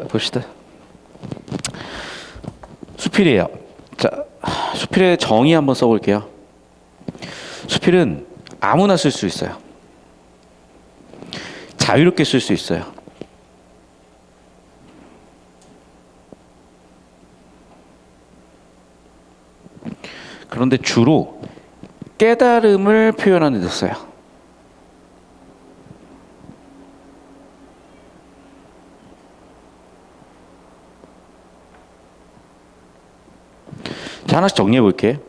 봅시다. 수필이에요. 자, 수필의 정의 한번 써볼게요. 수필은 아무나 쓸 수 있어요. 자유롭게 쓸 수 있어요. 그런데 주로 깨달음을 표현하는 데 써요. 자, 하나씩 정리해 볼게.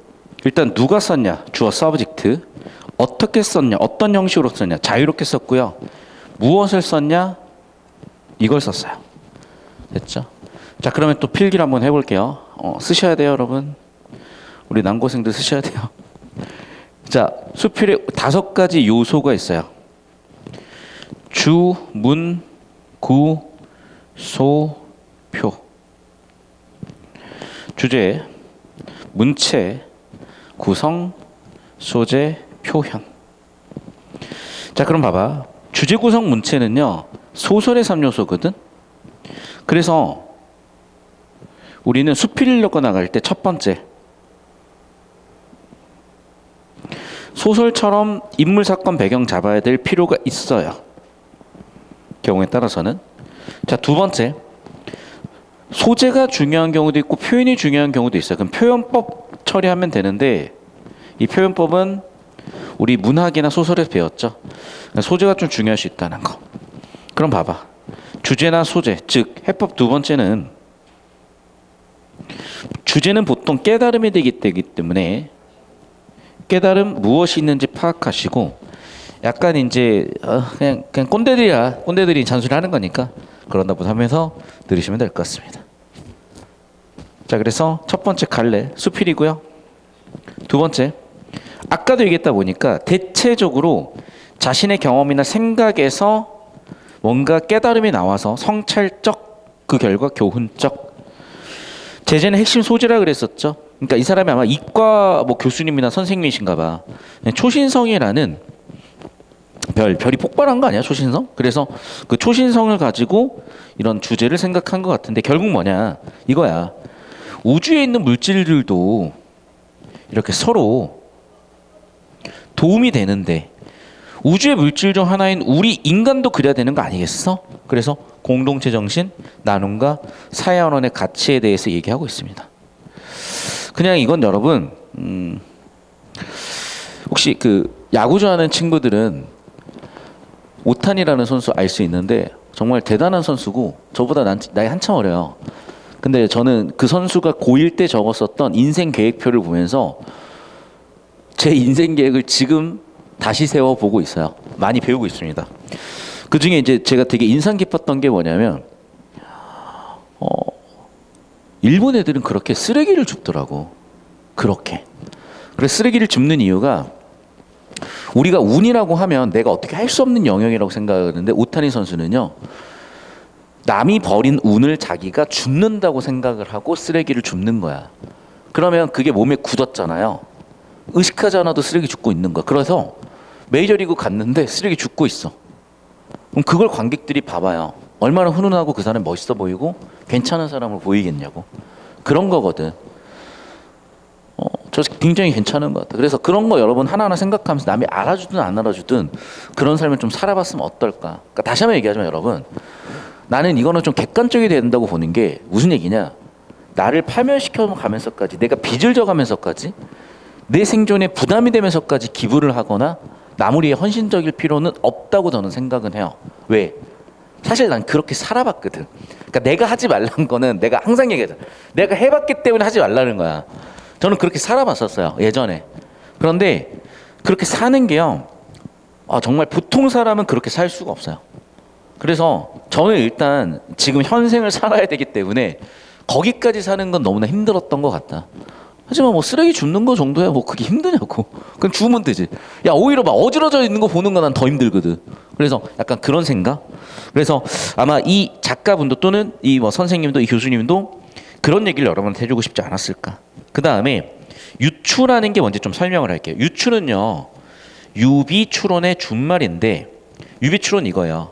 일단 누가 썼냐? 주어 서브젝트. 어떻게 썼냐? 어떤 형식으로 썼냐? 자유롭게 썼고요. 무엇을 썼냐? 이걸 썼어요. 됐죠? 자, 그러면 또 필기를 한번 해볼게요. 쓰셔야 돼요, 여러분. 우리 남고생들 쓰셔야 돼요. 자, 수필에 5가지 요소가 있어요. 주, 문, 구, 소, 표. 주제, 문체, 구성, 소재, 표현. 자, 그럼 봐봐. 주제, 구성, 문체는요, 소설의 3요소거든. 그래서 우리는 수필 읽고 나갈 때 첫 번째, 소설처럼 인물, 사건, 배경 잡아야 될 필요가 있어요. 경우에 따라서는. 자, 두 번째, 소재가 중요한 경우도 있고 표현이 중요한 경우도 있어요. 그럼 표현법 처리하면 되는데, 이 표현법은 우리 문학이나 소설에서 배웠죠. 소재가 좀 중요할 수 있다는 거. 그럼 봐봐. 주제나 소재, 즉 해법 두 번째는 주제는 보통 깨달음이 되기 때문에 깨달음 무엇이 있는지 파악하시고, 약간 이제 그냥 꼰대들이 잔소리하는 거니까 그런다고 하면서 들으시면 될 것 같습니다. 자, 그래서 첫 번째 갈래 수필이고요. 두 번째, 아까도 얘기했다 보니까 대체적으로 자신의 경험이나 생각에서 뭔가 깨달음이 나와서 성찰적, 그 결과 교훈적. 제재는 핵심 소재라 그랬었죠. 그러니까 이 사람이 아마 이과 뭐 교수님이나 선생님이신가 봐. 초신성이라는 별이 폭발한 거 아니야, 초신성? 그래서 그 초신성을 가지고 이런 주제를 생각한 것 같은데, 결국 뭐냐 이거야. 우주에 있는 물질들도 이렇게 서로 도움이 되는데 우주의 물질 중 하나인 우리 인간도 그래야 되는 거 아니겠어? 그래서 공동체 정신, 나눔과 사회언론의 가치에 대해서 얘기하고 있습니다. 그냥 이건 여러분, 혹시 그 야구 좋아하는 친구들은 오타니라는 선수 알 수 있는데 정말 대단한 선수고 저보다 나이 한참 어려요. 근데 저는 그 선수가 고1 때 적었었던 인생 계획표를 보면서 제 인생 계획을 지금 다시 세워보고 있어요. 많이 배우고 있습니다. 그 중에 이제 제가 되게 인상 깊었던 게 뭐냐면, 일본 애들은 그렇게 쓰레기를 줍더라고. 그렇게. 그래서 쓰레기를 줍는 이유가, 우리가 운이라고 하면 내가 어떻게 할 수 없는 영역이라고 생각하는데, 오타니 선수는요, 남이 버린 운을 자기가 줍는다고 생각을 하고 쓰레기를 줍는 거야. 그러면 그게 몸에 굳었잖아요. 의식하지 않아도 쓰레기 줍고 있는 거야. 그래서 메이저리그 갔는데 쓰레기 줍고 있어. 그럼 그걸 관객들이 봐봐요. 얼마나 훈훈하고 그 사람이 멋있어 보이고 괜찮은 사람으로 보이겠냐고. 그런 거거든. 저 굉장히 괜찮은 것 같아. 그래서 그런 거 여러분 하나하나 생각하면서 남이 알아주든 안 알아주든 그런 삶을 좀 살아봤으면 어떨까. 그러니까 다시 한번 얘기하자면 여러분, 나는 이거는 좀 객관적이 된다고 보는 게 무슨 얘기냐. 나를 파멸시켜 가면서까지, 내가 빚을 져가면서까지, 내 생존에 부담이 되면서까지 기부를 하거나 남을 위해 헌신적일 필요는 없다고 저는 생각은 해요. 왜? 사실 난 그렇게 살아봤거든. 그러니까 내가 하지 말라는 거는 내가 항상 얘기하잖아. 내가 해봤기 때문에 하지 말라는 거야. 저는 그렇게 살아봤었어요, 예전에. 그런데 그렇게 사는 게요, 정말 보통 사람은 그렇게 살 수가 없어요. 그래서 저는 일단 지금 현생을 살아야 되기 때문에 거기까지 사는 건 너무나 힘들었던 것 같다. 하지만 뭐 쓰레기 줍는 거 정도야 뭐 그게 힘드냐고. 그럼 주면 되지. 야, 오히려 막 어지러져 있는 거 보는 거 난 더 힘들거든. 그래서 약간 그런 생각. 그래서 아마 이 작가분도 또는 이 뭐 선생님도 이 교수님도 그런 얘기를 여러분한테 해주고 싶지 않았을까. 그 다음에 유추라는 게 뭔지 좀 설명을 할게요. 유추는요, 유비추론의 준말인데, 유비추론 이거예요.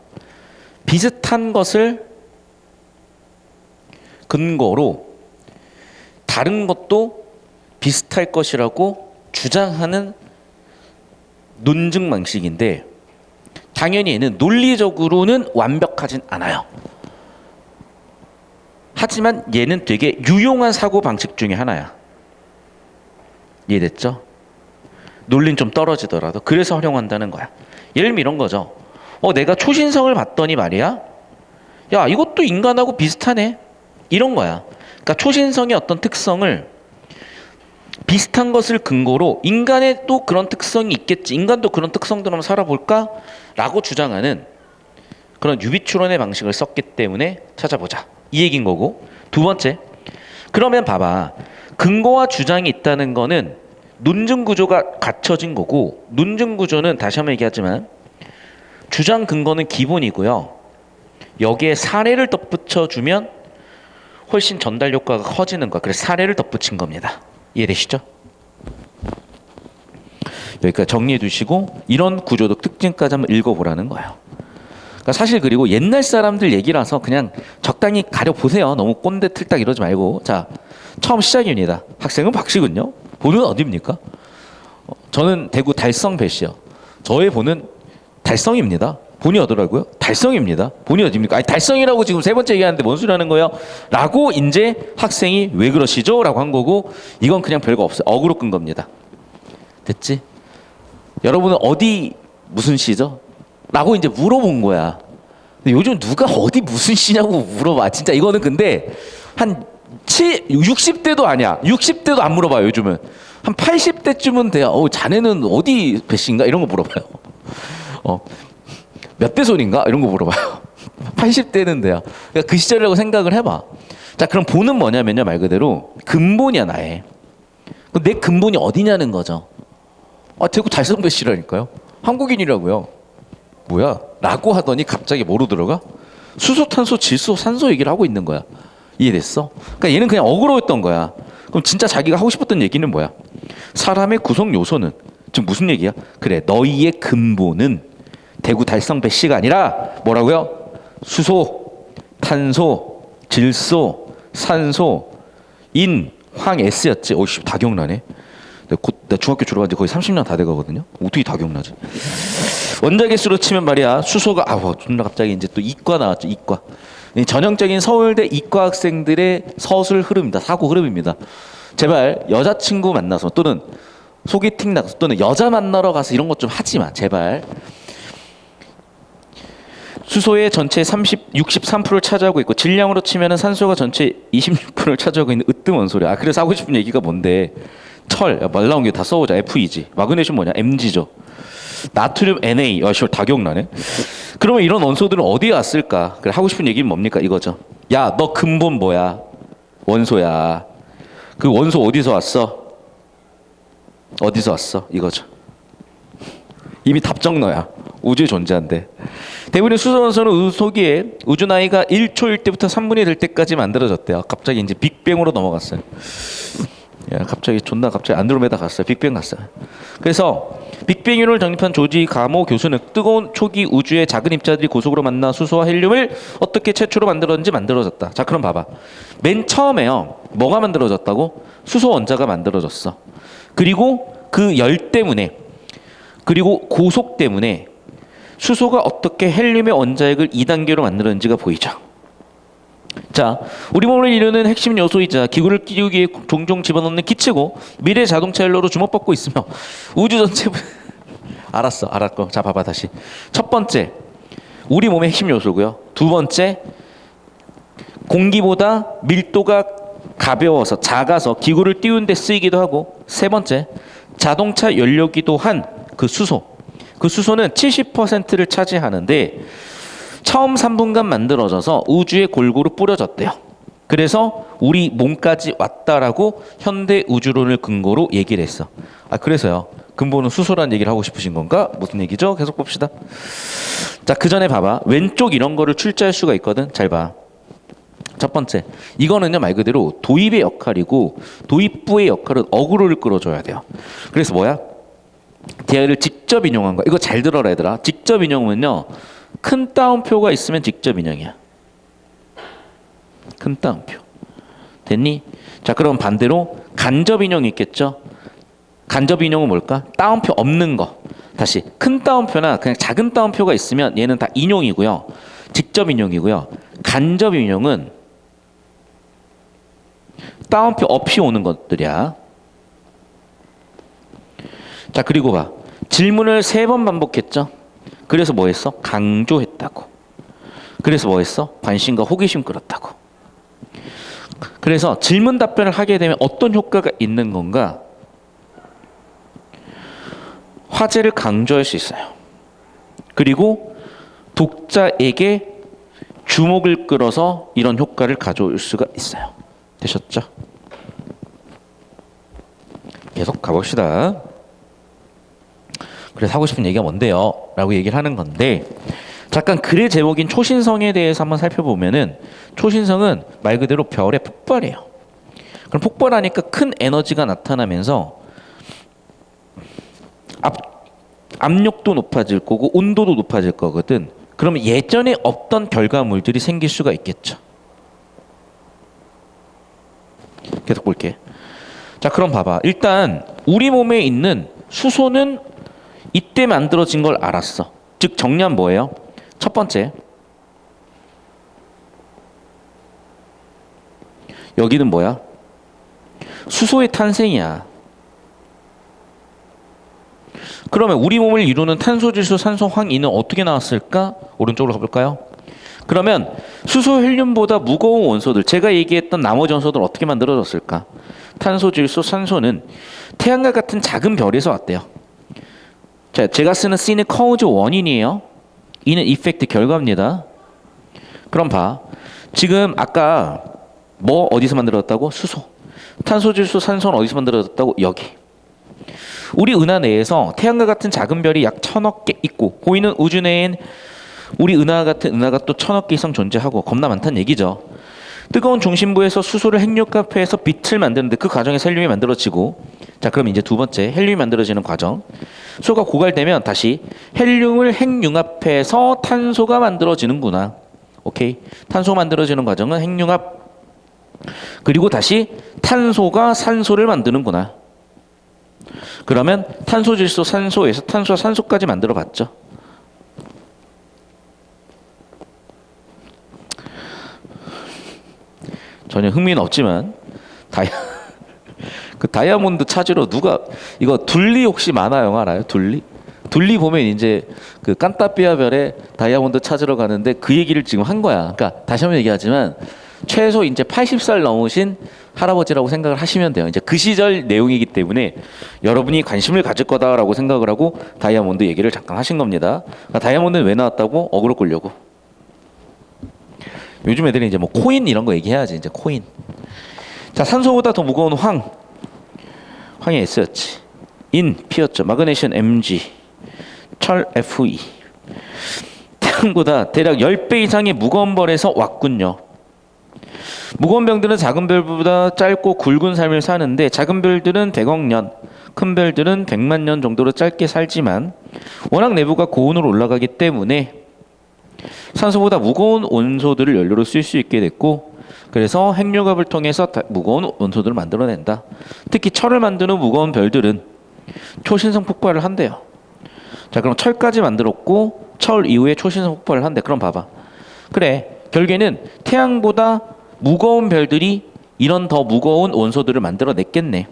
비슷한 것을 근거로 다른 것도 비슷할 것이라고 주장하는 논증 방식인데 당연히 얘는 논리적으로는 완벽하진 않아요. 하지만 얘는 되게 유용한 사고 방식 중에 하나야. 이해됐죠? 논리는 좀 떨어지더라도 그래서 활용한다는 거야. 예를 들면 이런 거죠. 내가 초신성을 봤더니 말이야. 야, 이것도 인간하고 비슷하네. 이런 거야. 그러니까 초신성의 어떤 특성을 비슷한 것을 근거로 인간의 또 그런 특성이 있겠지. 인간도 그런 특성대로 한번 살아볼까? 라고 주장하는 그런 유비추론의 방식을 썼기 때문에 찾아보자. 이 얘기인 거고. 두 번째. 그러면 봐봐. 근거와 주장이 있다는 거는 논증 구조가 갖춰진 거고 논증 구조는 다시 한번 얘기하지만 주장 근거는 기본이고요. 여기에 사례를 덧붙여주면 훨씬 전달 효과가 커지는 거야. 그래서 사례를 덧붙인 겁니다. 이해되시죠? 여기까지 정리해 두시고 이런 구조적 특징까지 한번 읽어보라는 거예요. 그러니까 사실 그리고 옛날 사람들 얘기라서 그냥 적당히 가려보세요. 너무 꼰대 틀딱 이러지 말고. 자, 처음 시작입니다. 학생은 박씨군요. 본은 어디입니까? 저는 대구 달성 배씨요. 저의 본은 달성입니다. 본이 어더라고요? 달성입니다. 본이 어디입니까? 아니 달성이라고 지금 세 번째 얘기하는데 뭔 소리 하는 거예요? 라고 이제 학생이 왜 그러시죠? 라고 한 거고 이건 그냥 별거 없어요. 어그로 끈 겁니다. 됐지? 여러분은 어디 무슨 시죠? 라고 이제 물어본 거야. 근데 요즘 누가 어디 무슨 시냐고 물어봐. 진짜 이거는 근데 한 60대도 아니야. 60대도 안 물어봐요. 요즘은. 한 80대쯤은 돼야 자네는 어디 배씨인가? 이런 거 물어봐요. 몇 대 손인가? 이런 거 물어봐요. 80대는 돼요. 그러니까 그 시절이라고 생각을 해봐. 자, 그럼 본은 뭐냐면요. 말 그대로 근본이야, 나의. 내 근본이 어디냐는 거죠. 대구 달성배 씨라니까요. 한국인이라고요. 뭐야? 라고 하더니 갑자기 뭐로 들어가? 수소, 탄소, 질소, 산소 얘기를 하고 있는 거야. 이해됐어? 그러니까 얘는 그냥 어그로였던 거야. 그럼 진짜 자기가 하고 싶었던 얘기는 뭐야? 사람의 구성 요소는 지금 무슨 얘기야? 그래, 너희의 근본은 대구 달성배 씨가 아니라 뭐라고요? 수소, 탄소, 질소, 산소, 인, 황, S였지. 오씨, 다 기억나네. 나 중학교 졸업한 지 거의 30년 다 돼가거든요. 어떻게 다 기억나지? 원자계 수로 치면 말이야. 수소가 존나 갑자기 이제 또 이과 나왔죠. 이과. 전형적인 서울대 이과 학생들의 서술 흐름입니다. 사고 흐름입니다. 제발 여자친구 만나서 또는 소개팅 나가서 또는 여자 만나러 가서 이런 것 좀 하지 마. 제발. 수소의 전체 63%를 차지하고 있고 질량으로 치면은 산소가 전체 26%를 차지하고 있는 으뜸 원소래. 그래서 하고 싶은 얘기가 뭔데? 철, 말 나온 게 다 써보자. FEG. 마그네슘 뭐냐? Mg죠. 나트륨 Na. 다 기억나네. 그러면 이런 원소들은 어디에 왔을까? 그래, 하고 싶은 얘기는 뭡니까? 이거죠. 야, 너 근본 뭐야? 원소야. 그 원소 어디서 왔어? 어디서 왔어? 이거죠. 이미 답정 너야. 우주에 존재한대. 대부분의 수소 원소는 우주기에 우주 나이가 1초일 때부터 3분이 될 때까지 만들어졌대요. 갑자기 이제 빅뱅으로 넘어갔어요. 야, 갑자기 안드로메다 갔어요. 빅뱅 갔어요. 그래서 빅뱅 이론을 정립한 조지 가모 교수는 뜨거운 초기 우주의 작은 입자들이 고속으로 만나 수소와 헬륨을 어떻게 최초로 만들었는지 만들어졌다. 자, 그럼 봐봐. 맨 처음에요. 뭐가 만들어졌다고? 수소 원자가 만들어졌어. 그리고 그 열 때문에 그리고 고속 때문에 수소가 어떻게 헬륨의 원자핵을 2단계로 만들었는지가 보이죠. 자, 우리 몸을 이루는 핵심 요소이자 기구를 끼우기에 종종 집어넣는 기체고 미래 자동차 연료로 주목받고 있으며 우주 전체 알았고. 자, 봐봐 다시. 첫 번째, 우리 몸의 핵심 요소고요. 두 번째, 공기보다 밀도가 가벼워서 작아서 기구를 띄우는 데 쓰이기도 하고, 세 번째, 자동차 연료기도 한 그 수소. 그 수소는 70%를 차지하는데 처음 3분간 만들어져서 우주에 골고루 뿌려졌대요. 그래서 우리 몸까지 왔다라고 현대 우주론을 근거로 얘기를 했어. 그래서요. 근본은 수소라는 얘기를 하고 싶으신 건가? 무슨 얘기죠? 계속 봅시다. 자, 그 전에 봐봐. 왼쪽 이런 거를 출제할 수가 있거든. 잘 봐. 첫 번째, 이거는요 말 그대로 도입의 역할이고 도입부의 역할은 어그로를 끌어줘야 돼요. 그래서 뭐야? DI를 직접 인용한 거야. 이거 잘 들어라 얘들아. 직접 인용은요 큰 따옴표가 있으면 직접 인용이야. 큰 따옴표. 됐니? 자, 그럼 반대로 간접 인용이 있겠죠? 간접 인용은 뭘까? 따옴표 없는 거. 다시 큰 따옴표나 그냥 작은 따옴표가 있으면 얘는 다 인용이고요. 직접 인용이고요. 간접 인용은 따옴표 없이 오는 것들이야. 자, 그리고 봐. 질문을 3번 반복했죠? 그래서 뭐 했어? 강조했다고. 그래서 뭐 했어? 관심과 호기심 끌었다고. 그래서 질문 답변을 하게 되면 어떤 효과가 있는 건가? 화제를 강조할 수 있어요. 그리고 독자에게 주목을 끌어서 이런 효과를 가져올 수가 있어요. 되셨죠? 계속 가봅시다. 그래서 하고 싶은 얘기가 뭔데요? 라고 얘기를 하는 건데, 잠깐 글의 제목인 초신성에 대해서 한번 살펴보면은, 초신성은 말 그대로 별의 폭발이에요. 그럼 폭발하니까 큰 에너지가 나타나면서 압력도 높아질 거고 온도도 높아질 거거든. 그러면 예전에 없던 결과물들이 생길 수가 있겠죠. 계속 볼게. 자, 그럼 봐봐. 일단 우리 몸에 있는 수소는 이때 만들어진 걸 알았어. 즉 정리하면 뭐예요? 첫 번째, 여기는 뭐야? 수소의 탄생이야. 그러면 우리 몸을 이루는 탄소, 질소, 산소, 황이는 어떻게 나왔을까? 오른쪽으로 가볼까요? 그러면 수소, 헬륨보다 무거운 원소들, 제가 얘기했던 나머지 원소들 어떻게 만들어졌을까? 탄소, 질소, 산소는 태양과 같은 작은 별에서 왔대요. 자, 제가 쓰는 C는 cause 원인이에요. E는 effect 결과입니다. 그럼 봐. 지금 아까 뭐 어디서 만들어졌다고? 수소. 탄소, 질소, 산소는 어디서 만들어졌다고? 여기. 우리 은하 내에서 태양과 같은 작은 별이 약 1000억 개 있고, 보이는 우주 내엔 우리 은하와 같은 은하가 또 1000억 개 이상 존재하고 겁나 많다는 얘기죠. 뜨거운 중심부에서 수소를 핵융합해서 빛을 만드는데 그 과정에서 헬륨이 만들어지고, 자, 그럼 이제 두 번째 헬륨이 만들어지는 과정. 수소가 고갈되면 다시 헬륨을 핵융합해서 탄소가 만들어지는구나. 오케이. 탄소가 만들어지는 과정은 핵융합. 그리고 다시 탄소가 산소를 만드는구나. 그러면 탄소, 질소, 산소에서 탄소와 산소까지 만들어 봤죠. 전혀 흥미는 없지만 그 다이아몬드 찾으러 누가 이거 둘리 혹시 만화 영화 알아요? 둘리 보면 이제 그 깐따삐아 별에 다이아몬드 찾으러 가는데 그 얘기를 지금 한 거야. 그러니까 다시 한번 얘기하지만 최소 이제 80살 넘으신 할아버지라고 생각을 하시면 돼요. 이제 그 시절 내용이기 때문에 여러분이 관심을 가질 거다라고 생각을 하고 다이아몬드 얘기를 잠깐 하신 겁니다. 그러니까 다이아몬드는 왜 나왔다고? 어그로 끌려고. 요즘 애들이 이제 뭐 코인 이런 거 얘기해야지. 이제 코인. 자, 산소보다 더 무거운 황이 S였지. 인 P였죠. 마그네슘 Mg, 철 Fe. 태양보다 대략 10배 이상의 무거운 별에서 왔군요. 무거운 별들은 작은 별보다 짧고 굵은 삶을 사는데, 작은 별들은 100억 년, 큰 별들은 100만 년 정도로 짧게 살지만 워낙 내부가 고온으로 올라가기 때문에 산소보다 무거운 원소들을 연료로 쓸 수 있게 됐고, 그래서 핵융합을 통해서 무거운 원소들을 만들어낸다. 특히 철을 만드는 무거운 별들은 초신성 폭발을 한대요. 자, 그럼 철까지 만들었고 철 이후에 초신성 폭발을 한대. 그럼 봐봐. 그래, 결국에는 태양보다 무거운 별들이 이런 더 무거운 원소들을 만들어냈겠네.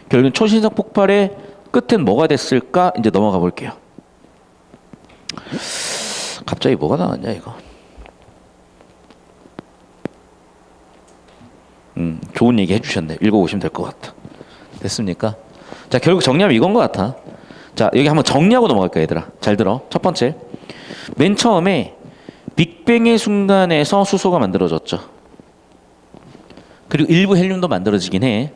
결국은 초신성 폭발의 끝은 뭐가 됐을까? 이제 넘어가 볼게요. 갑자기 뭐가 나왔냐 이거. 좋은 얘기 해주셨네. 읽어보시면 될 것 같아. 됐습니까? 자, 결국 정리하면 이건 것 같아. 자, 여기 한번 정리하고 넘어갈까 얘들아. 잘 들어. 첫 번째, 맨 처음에 빅뱅의 순간에서 수소가 만들어졌죠. 그리고 일부 헬륨도 만들어지긴 해.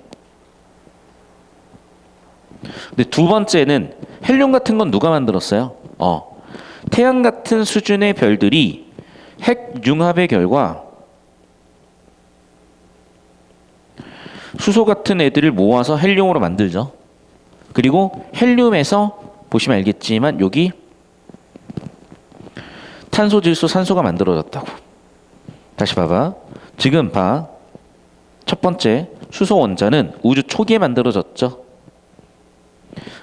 근데 두 번째는 헬륨 같은 건 누가 만들었어요? 태양 같은 수준의 별들이 핵융합의 결과 수소 같은 애들을 모아서 헬륨으로 만들죠. 그리고 헬륨에서 보시면 알겠지만 여기 탄소, 질소, 산소가 만들어졌다고. 다시 봐봐. 지금 봐. 첫 번째, 수소 원자는 우주 초기에 만들어졌죠.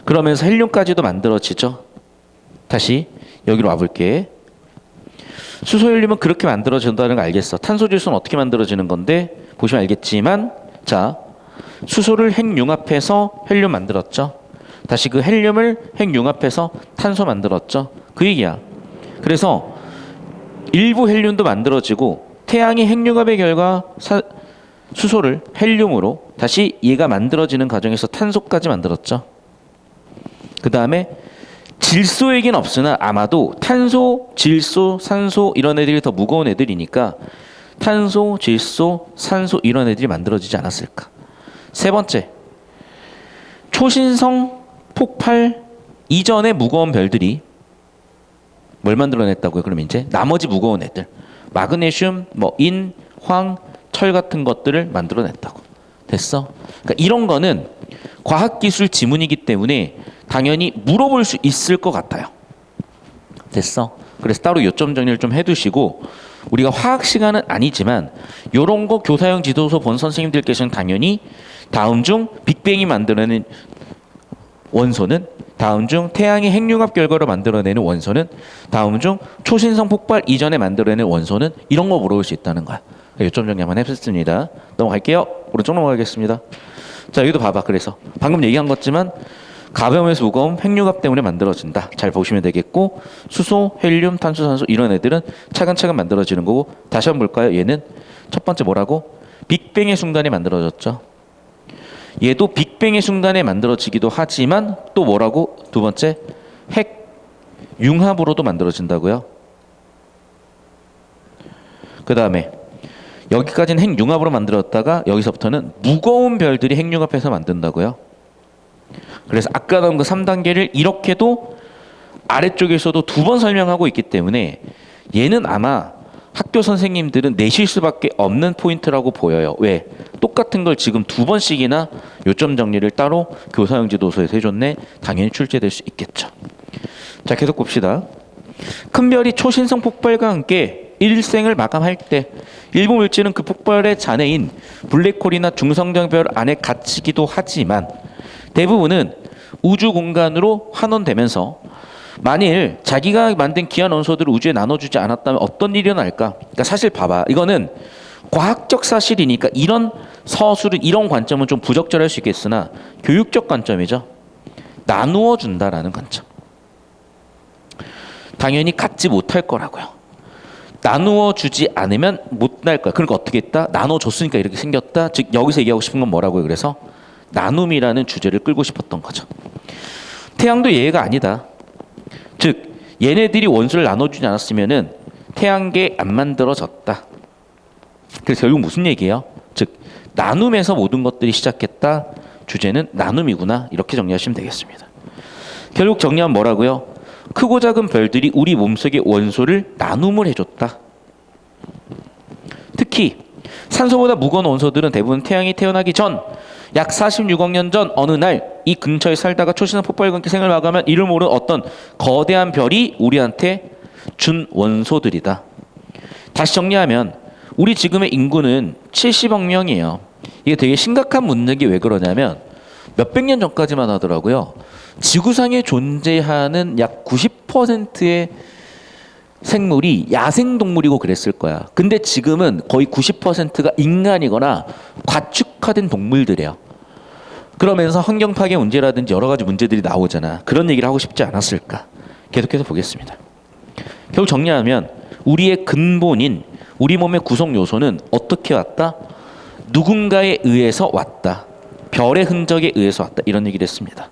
그러면서 헬륨까지도 만들어지죠. 다시 여기로 와볼게. 수소 헬륨은 그렇게 만들어진다는 거 알겠어. 탄소 질소는 어떻게 만들어지는 건데 보시면 알겠지만, 자, 수소를 핵융합해서 헬륨 만들었죠. 다시 그 헬륨을 핵융합해서 탄소 만들었죠. 그 얘기야. 그래서 일부 헬륨도 만들어지고 태양이 핵융합의 결과 수소를 헬륨으로 다시 얘가 만들어지는 과정에서 탄소까지 만들었죠. 그 다음에 질소에겐 없으나 아마도 탄소, 질소, 산소 이런 애들이 더 무거운 애들이니까 탄소, 질소, 산소 이런 애들이 만들어지지 않았을까. 세 번째, 초신성 폭발 이전의 무거운 별들이 뭘 만들어냈다고요? 그럼 이제 나머지 무거운 애들, 마그네슘, 뭐 인, 황, 철 같은 것들을 만들어냈다고. 됐어? 그러니까 이런 거는 과학기술 지문이기 때문에 당연히 물어볼 수 있을 것 같아요. 됐어? 그래서 따로 요점 정리를 좀 해두시고, 우리가 화학 시간은 아니지만 요런 거 교사형 지도서 본 선생님들께서는 당연히 다음 중 빅뱅이 만들어낸 원소는, 다음 중 태양의 핵융합 결과로 만들어내는 원소는, 다음 중 초신성 폭발 이전에 만들어내는 원소는, 이런 거 물어볼 수 있다는 거야. 요점 정리 한번 해봤습니다. 넘어갈게요. 오른쪽 넘어가겠습니다. 자, 여기도 봐봐. 그래서 방금 얘기한 것지만 가벼움에서 무거움, 핵융합 때문에 만들어진다. 잘 보시면 되겠고, 수소, 헬륨, 탄소, 산소 이런 애들은 차근차근 만들어지는 거고, 다시 한번 볼까요? 얘는 첫 번째 뭐라고? 빅뱅의 순간에 만들어졌죠. 얘도 빅뱅의 순간에 만들어지기도 하지만 또 뭐라고? 두 번째, 핵융합으로도 만들어진다고요. 그 다음에 여기까지는 핵융합으로 만들었다가 여기서부터는 무거운 별들이 핵융합해서 만든다고요. 그래서 아까 나온 그 3단계를 이렇게도 아래쪽에서도 두 번 설명하고 있기 때문에 얘는 아마 학교 선생님들은 내실 수밖에 없는 포인트라고 보여요. 왜? 똑같은 걸 지금 두 번씩이나 요점 정리를 따로 교사형 지도서에서 해줬네. 당연히 출제될 수 있겠죠. 자, 계속 봅시다. 큰 별이 초신성 폭발과 함께 일생을 마감할 때 일부 물질은 그 폭발의 잔해인 블랙홀이나 중성장별 안에 갇히기도 하지만 대부분은 우주 공간으로 환원되면서, 만일 자기가 만든 귀한 원소들을 우주에 나눠주지 않았다면 어떤 일이 일어날까? 그러니까 사실 봐봐. 이거는 과학적 사실이니까 이런 서술은, 이런 관점은 좀 부적절할 수 있겠으나 교육적 관점이죠. 나누어 준다라는 관점. 당연히 갖지 못할 거라고요. 나누어 주지 않으면 못 날 거야. 그러니까 어떻게 했다? 나눠줬으니까 이렇게 생겼다. 즉 여기서 얘기하고 싶은 건 뭐라고요? 그래서 나눔이라는 주제를 끌고 싶었던 거죠. 태양도 예외가 아니다. 즉 얘네들이 원소를 나눠주지 않았으면은 태양계 안 만들어졌다. 그래서 결국 무슨 얘기예요? 즉 나눔에서 모든 것들이 시작했다. 주제는 나눔이구나. 이렇게 정리하시면 되겠습니다. 결국 정리하면 뭐라고요? 크고 작은 별들이 우리 몸속의 원소를 나눔을 해줬다. 특히 산소보다 무거운 원소들은 대부분 태양이 태어나기 전 약 46억 년 전 어느 날 이 근처에 살다가 초신성 폭발과 함께 생을 마감한 이를 모르는 어떤 거대한 별이 우리한테 준 원소들이다. 다시 정리하면 우리 지금의 인구는 70억 명이에요. 이게 되게 심각한 문제가 왜 그러냐면 몇백 년 전까지만 하더라고요. 지구상에 존재하는 약 90%의 생물이 야생동물이고 그랬을 거야. 근데 지금은 거의 90%가 인간이거나 과축화된 동물들이에요. 그러면서 환경 파괴 문제라든지 여러 가지 문제들이 나오잖아. 그런 얘기를 하고 싶지 않았을까? 계속해서 보겠습니다. 결국 정리하면 우리의 근본인 우리 몸의 구성 요소는 어떻게 왔다? 누군가에 의해서 왔다. 별의 흔적에 의해서 왔다. 이런 얘기를 했습니다.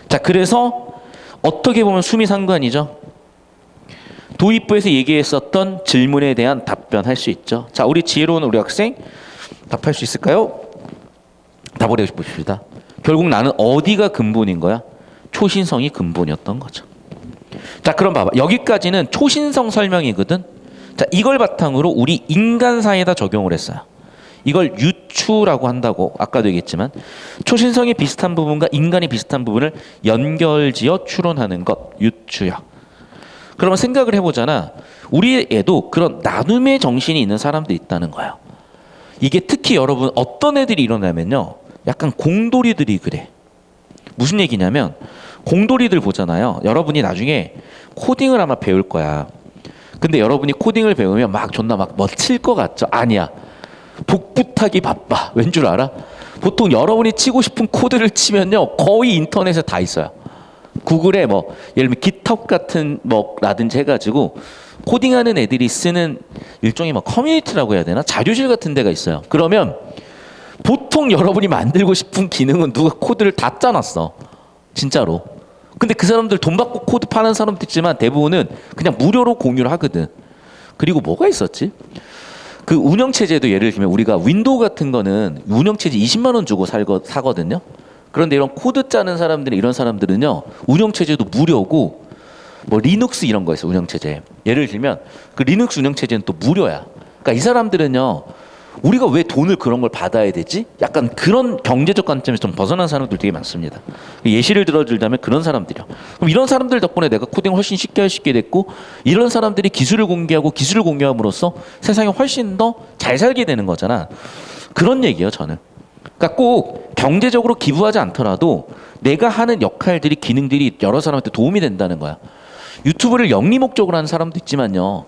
자, 그래서 어떻게 보면 수미상관이죠. 도입부에서 얘기했었던 질문에 대한 답변할 수 있죠. 자, 우리 지혜로운 우리 학생 답할 수 있을까요? 답을 해보십시다. 결국 나는 어디가 근본인 거야? 초신성이 근본이었던 거죠. 자, 그럼 봐봐. 여기까지는 초신성 설명이거든. 자, 이걸 바탕으로 우리 인간사에다 적용을 했어요. 이걸 유추라고 한다고 아까도 얘기했지만 초신성이 비슷한 부분과 인간이 비슷한 부분을 연결지어 추론하는 것, 유추야. 그러면 생각을 해보잖아. 우리 애도 그런 나눔의 정신이 있는 사람들이 있다는 거예요. 이게 특히 여러분 어떤 애들이 일어나면요. 약간 공돌이들이 그래. 무슨 얘기냐면 공돌이들 보잖아요. 여러분이 나중에 코딩을 아마 배울 거야. 근데 여러분이 코딩을 배우면 막 존나 막 멋질 것 같죠? 아니야. 복붙하기 바빠. 왠 줄 알아? 보통 여러분이 치고 싶은 코드를 치면요. 거의 인터넷에 다 있어요. 구글에 뭐 예를 들면 깃허브 같은 뭐라든지 해가지고 코딩하는 애들이 쓰는 일종의 뭐 커뮤니티라고 해야 되나? 자료실 같은 데가 있어요. 그러면 보통 여러분이 만들고 싶은 기능은 누가 코드를 다 짜놨어. 진짜로. 근데 그 사람들 돈 받고 코드 파는 사람도 있지만 대부분은 그냥 무료로 공유를 하거든. 그리고 뭐가 있었지? 그 운영체제도 예를 들면 우리가 윈도우 같은 거는 운영체제 20만 원 주고 사거든요. 그런데 이런 코드 짜는 사람들 이런 사람들은요. 운영체제도 무료고 뭐 리눅스 이런 거 있어 운영체제. 예를 들면 그 리눅스 운영체제는 또 무료야. 그러니까 이 사람들은요. 우리가 왜 돈을 그런 걸 받아야 되지? 약간 그런 경제적 관점에서 좀 벗어난 사람들 되게 많습니다. 예시를 들어주자면 그런 사람들이요. 그럼 이런 사람들 덕분에 내가 코딩을 훨씬 쉽게 할 수 있게 됐고 이런 사람들이 기술을 공개하고 기술을 공유함으로써 세상에 훨씬 더 잘 살게 되는 거잖아. 그런 얘기예요 저는. 그러니까 꼭 경제적으로 기부하지 않더라도 내가 하는 역할들이 기능들이 여러 사람한테 도움이 된다는 거야. 유튜브를 영리 목적으로 하는 사람도 있지만요.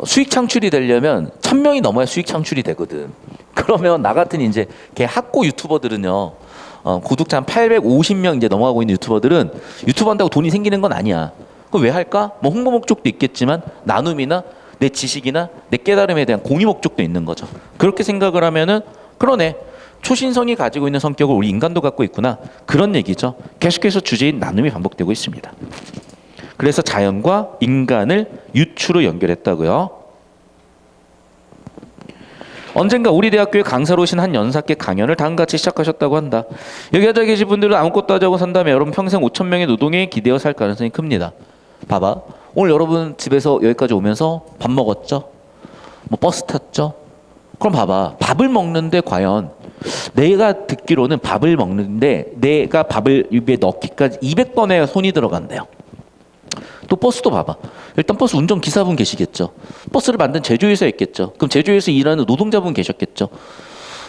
수익 창출이 되려면 1000명이 넘어야 수익 창출이 되거든. 그러면 나 같은 이제 걔 학고 유튜버들은요. 구독자 한 850명 이제 넘어가고 있는 유튜버들은 유튜브 한다고 돈이 생기는 건 아니야. 그럼 왜 할까? 뭐 홍보 목적도 있겠지만 나눔이나 내 지식이나 내 깨달음에 대한 공유 목적도 있는 거죠. 그렇게 생각을 하면은 그러네. 초신성이 가지고 있는 성격을 우리 인간도 갖고 있구나. 그런 얘기죠. 계속해서 주제인 나눔이 반복되고 있습니다. 그래서 자연과 인간을 유추로 연결했다고요. 언젠가 우리 대학교에 강사로 오신 한 연사께 강연을 다음같이 시작하셨다고 한다. 여기 앉아 계신 분들은 아무것도 하지 않고 산다면 여러분 평생 5,000명의 노동에 기대어 살 가능성이 큽니다. 봐봐. 오늘 여러분 집에서 여기까지 오면서 밥 먹었죠? 뭐 버스 탔죠? 그럼 봐봐. 밥을 먹는데 과연 내가 듣기로는 밥을 먹는데 내가 밥을 입에 넣기까지 200번의 손이 들어간대요. 또 버스도 봐봐. 일단 버스 운전기사분 계시겠죠. 버스를 만든 제조회사 있겠죠. 그럼 제조회사에서 일하는 노동자분 계셨겠죠.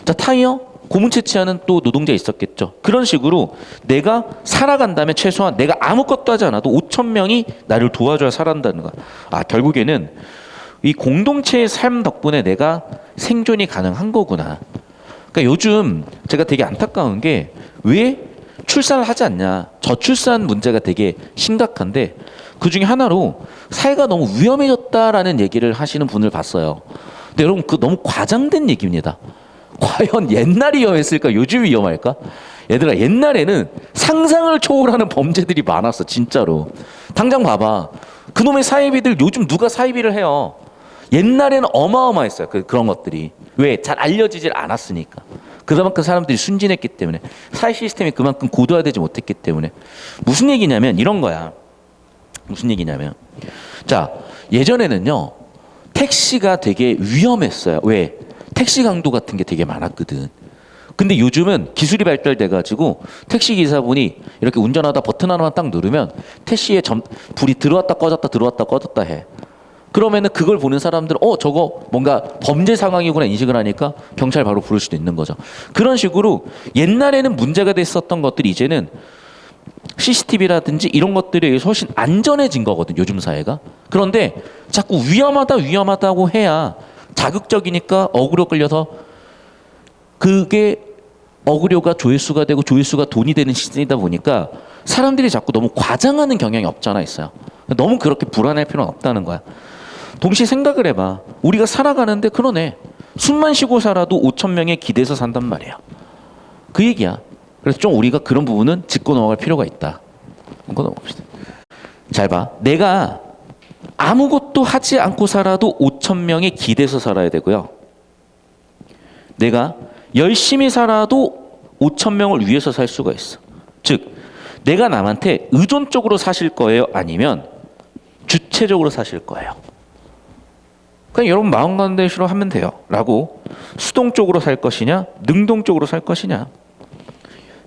자, 타이어? 고문 채취하는 또 노동자 있었겠죠. 그런 식으로 내가 살아간다면 최소한 내가 아무것도 하지 않아도 5,000명이 나를 도와줘야 살아간다는 거야. 아, 결국에는 이 공동체의 삶 덕분에 내가 생존이 가능한 거구나. 그러니까 요즘 제가 되게 안타까운 게 왜 출산을 하지 않냐. 저출산 문제가 되게 심각한데 그 중에 하나로 사회가 너무 위험해졌다라는 얘기를 하시는 분을 봤어요. 근데 여러분 그 너무 과장된 얘기입니다. 과연 옛날이 위험했을까 요즘이 위험할까? 얘들아 옛날에는 상상을 초월하는 범죄들이 많았어 진짜로. 당장 봐봐. 그놈의 사이비들 요즘 누가 사이비를 해요. 옛날에는 어마어마했어요. 그런 것들이. 왜? 잘 알려지질 않았으니까. 그만큼 사람들이 순진했기 때문에 사회 시스템이 그만큼 고도화되지 못했기 때문에. 무슨 얘기냐면 이런 거야. 무슨 얘기냐면 자 예전에는요 택시가 되게 위험했어요. 왜? 택시 강도 같은 게 되게 많았거든. 근데 요즘은 기술이 발달돼 가지고 택시 기사분이 이렇게 운전하다 버튼 하나만 딱 누르면 택시에 불이 들어왔다 꺼졌다 해. 그러면은 그걸 보는 사람들은 저거 뭔가 범죄 상황이구나 인식을 하니까 경찰 바로 부를 수도 있는 거죠. 그런 식으로 옛날에는 문제가 됐었던 것들이 이제는 CCTV라든지 이런 것들에 의해서 훨씬 안전해진 거거든 요즘 사회가. 그런데 자꾸 위험하다고 해야 자극적이니까 어그로 끌려서 그게 어그로가 조회수가 되고 조회수가 돈이 되는 시즌이다 보니까 사람들이 자꾸 너무 과장하는 경향이 없잖아 있어요. 너무 그렇게 불안할 필요는 없다는 거야. 동시에 생각을 해봐. 우리가 살아가는데 그러네. 숨만 쉬고 살아도 5,000명의 기대서 산단 말이야. 그 얘기야. 그래서 좀 우리가 그런 부분은 짚고 넘어갈 필요가 있다. 짚고 넘어갑시다. 잘 봐. 내가 아무것도 하지 않고 살아도 5,000명의 기대서 살아야 되고요. 내가 열심히 살아도 5,000명을 위해서 살 수가 있어. 즉 내가 남한테 의존적으로 사실 거예요? 아니면 주체적으로 사실 거예요? 그냥 여러분 마음 가는 대로 하면 돼요. 라고 수동적으로 살 것이냐 능동적으로 살 것이냐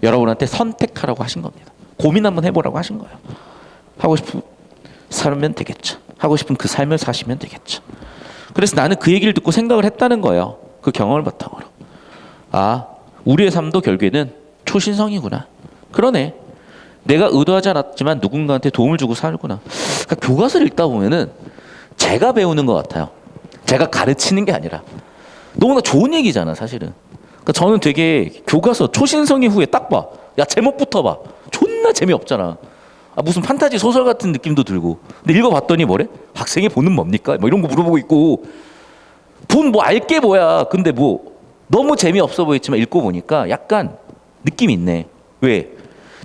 여러분한테 선택하라고 하신 겁니다. 고민 한번 해보라고 하신 거예요. 하고 싶은 살면 되겠죠. 하고 싶은 그 삶을 사시면 되겠죠. 그래서 나는 그 얘기를 듣고 생각을 했다는 거예요. 그 경험을 바탕으로 아 우리의 삶도 결국에는 초신성이구나. 그러네. 내가 의도하지 않았지만 누군가한테 도움을 주고 살구나. 그러니까 교과서를 읽다 보면은 제가 배우는 것 같아요. 제가 가르치는 게 아니라 너무나 좋은 얘기잖아 사실은. 그러니까 저는 되게 교과서 초신성이 후에 딱 봐. 야 제목부터 봐. 존나 재미없잖아. 아, 무슨 판타지 소설 같은 느낌도 들고. 근데 읽어봤더니 뭐래? 학생의 본은 뭡니까? 뭐 이런 거 물어보고 있고. 본 뭐 알게 뭐야. 근데 뭐 너무 재미없어 보였지만 읽고 보니까 약간 느낌이 있네. 왜?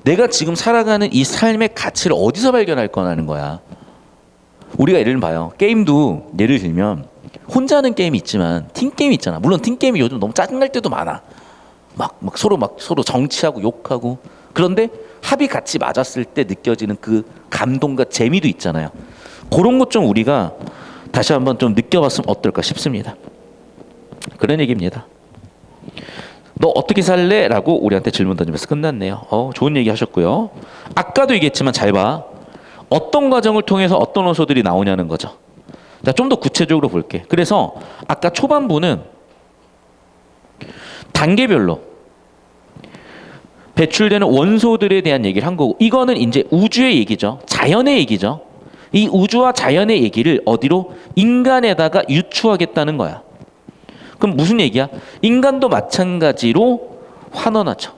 내가 지금 살아가는 이 삶의 가치를 어디서 발견할 거라는 거야. 우리가 예를 봐요. 게임도 예를 들면 혼자 하는 게임이 있지만 팀게임이 있잖아. 물론 팀게임이 요즘 너무 짜증날 때도 많아. 막 서로 정치하고 욕하고. 그런데 합이 같이 맞았을 때 느껴지는 그 감동과 재미도 있잖아요. 그런 것 좀 우리가 다시 한번 좀 느껴봤으면 어떨까 싶습니다. 그런 얘기입니다. 너 어떻게 살래? 라고 우리한테 질문 던지면서 끝났네요. 좋은 얘기 하셨고요. 아까도 얘기했지만 잘 봐. 어떤 과정을 통해서 어떤 원소들이 나오냐는 거죠. 자, 좀 더 구체적으로 볼게. 그래서 아까 초반부는 단계별로 배출되는 원소들에 대한 얘기를 한 거고, 이거는 이제 우주의 얘기죠. 자연의 얘기죠. 이 우주와 자연의 얘기를 어디로? 인간에다가 유추하겠다는 거야. 그럼 무슨 얘기야? 인간도 마찬가지로 환원하죠.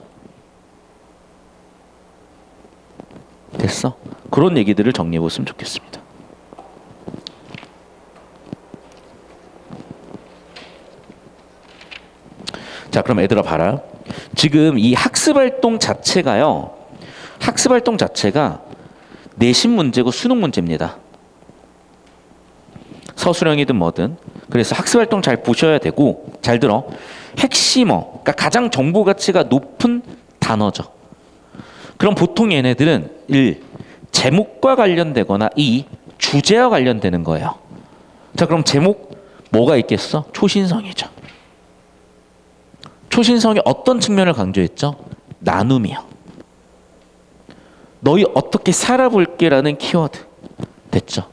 됐어? 그런 얘기들을 정리해 보시면 좋겠습니다. 자, 그럼 애들아 봐라. 지금 이 학습활동 자체가요. 학습활동 자체가 내신 문제고 수능 문제입니다. 서술형이든 뭐든. 그래서 학습활동 잘 보셔야 되고, 잘 들어. 핵심어, 그러니까 가장 정보 가치가 높은 단어죠. 그럼 보통 얘네들은 1. 제목과 관련되거나 2. 주제와 관련되는 거예요. 자, 그럼 제목 뭐가 있겠어? 초신성이죠. 초신성이 어떤 측면을 강조했죠? 나눔이요. 너희 어떻게 살아볼게라는 키워드. 됐죠?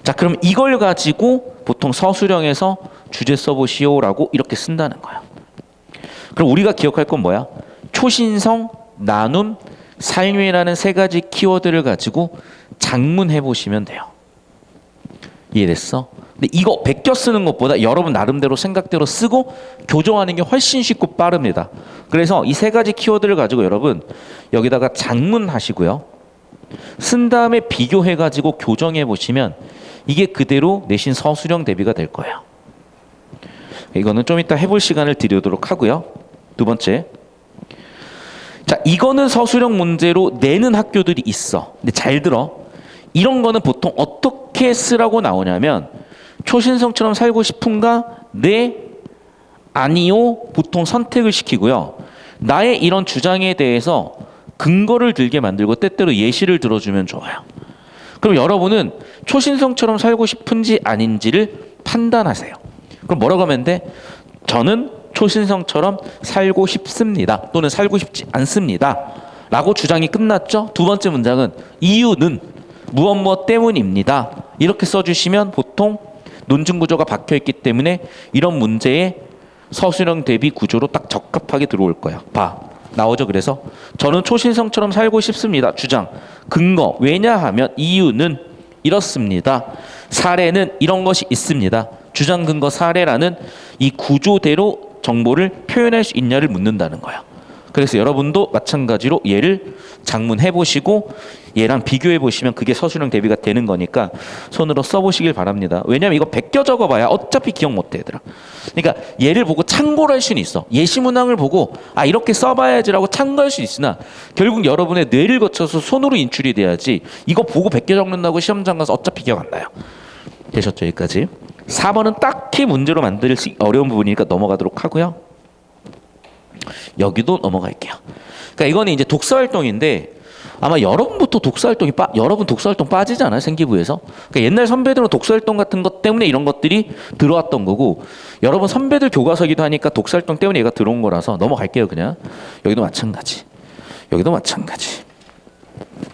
자, 그럼 이걸 가지고 보통 서술형에서 주제 써보시오라고 이렇게 쓴다는 거야. 그럼 우리가 기억할 건 뭐야? 초신성, 나눔, 삶이라는 세 가지 키워드를 가지고 장문해 보시면 돼요. 이해됐어? 근데 이거 베껴 쓰는 것보다 여러분 나름대로 생각대로 쓰고 교정하는 게 훨씬 쉽고 빠릅니다. 그래서 이 세 가지 키워드를 가지고 여러분 여기다가 장문하시고요. 쓴 다음에 비교해 가지고 교정해 보시면 이게 그대로 내신 서술형 대비가 될 거예요. 이거는 좀 이따 해볼 시간을 드리도록 하고요. 두 번째. 자, 이거는 서술형 문제로 내는 학교들이 있어. 근데 잘 들어. 이런 거는 보통 어떻게 쓰라고 나오냐면 초신성처럼 살고 싶은가? 네, 아니요. 보통 선택을 시키고요. 나의 이런 주장에 대해서 근거를 들게 만들고 때때로 예시를 들어주면 좋아요. 그럼 여러분은 초신성처럼 살고 싶은지 아닌지를 판단하세요. 그럼 뭐라고 하면 돼? 저는 초신성처럼 살고 싶습니다. 또는 살고 싶지 않습니다. 라고 주장이 끝났죠? 두 번째 문장은 이유는 무엇 때문입니다. 이렇게 써주시면 보통 논증 구조가 박혀있기 때문에 이런 문제에 서술형 대비 구조로 딱 적합하게 들어올 거야. 봐. 나오죠. 그래서 저는 초신성처럼 살고 싶습니다. 주장. 근거. 왜냐하면 이유는 이렇습니다. 사례는 이런 것이 있습니다. 주장, 근거, 사례라는 이 구조대로 정보를 표현할 수 있냐를 묻는다는 거야. 그래서 여러분도 마찬가지로 얘를 장문해 보시고 얘랑 비교해 보시면 그게 서술형 대비가 되는 거니까 손으로 써보시길 바랍니다. 왜냐하면 이거 베껴 적어봐야 어차피 기억 못해 얘들아. 그러니까 얘를 보고 참고를 할 수는 있어. 예시 문항을 보고 아 이렇게 써봐야지라고 참고할 수 있으나 결국 여러분의 뇌를 거쳐서 손으로 인출이 돼야지 이거 보고 베껴 적는다고 시험장 가서 어차피 기억 안 나요. 되셨죠? 여기까지. 4번은 딱히 문제로 만들기 어려운 부분이니까 넘어가도록 하고요. 여기도 넘어갈게요. 그러니까 이거는 이제 독서활동인데 아마 여러분부터 여러분 독서활동 빠지지 않아요? 생기부에서. 그러니까 옛날 선배들은 독서활동 같은 것 때문에 이런 것들이 들어왔던 거고 여러분 선배들 교과서기도 하니까 독서활동 때문에 얘가 들어온 거라서 넘어갈게요. 그냥. 여기도 마찬가지. 여기도 마찬가지.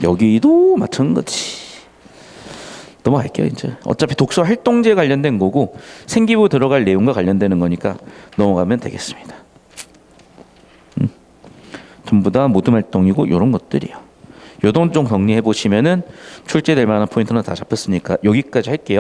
여기도 마찬가지. 넘어갈게요 이제. 어차피 독서 활동제 관련된 거고 생기부 들어갈 내용과 관련되는 거니까 넘어가면 되겠습니다. 전부 다 모든 활동이고 이런 것들이요. 요동 좀 정리해 보시면은 출제될 만한 포인트는 다 잡혔으니까 여기까지 할게요.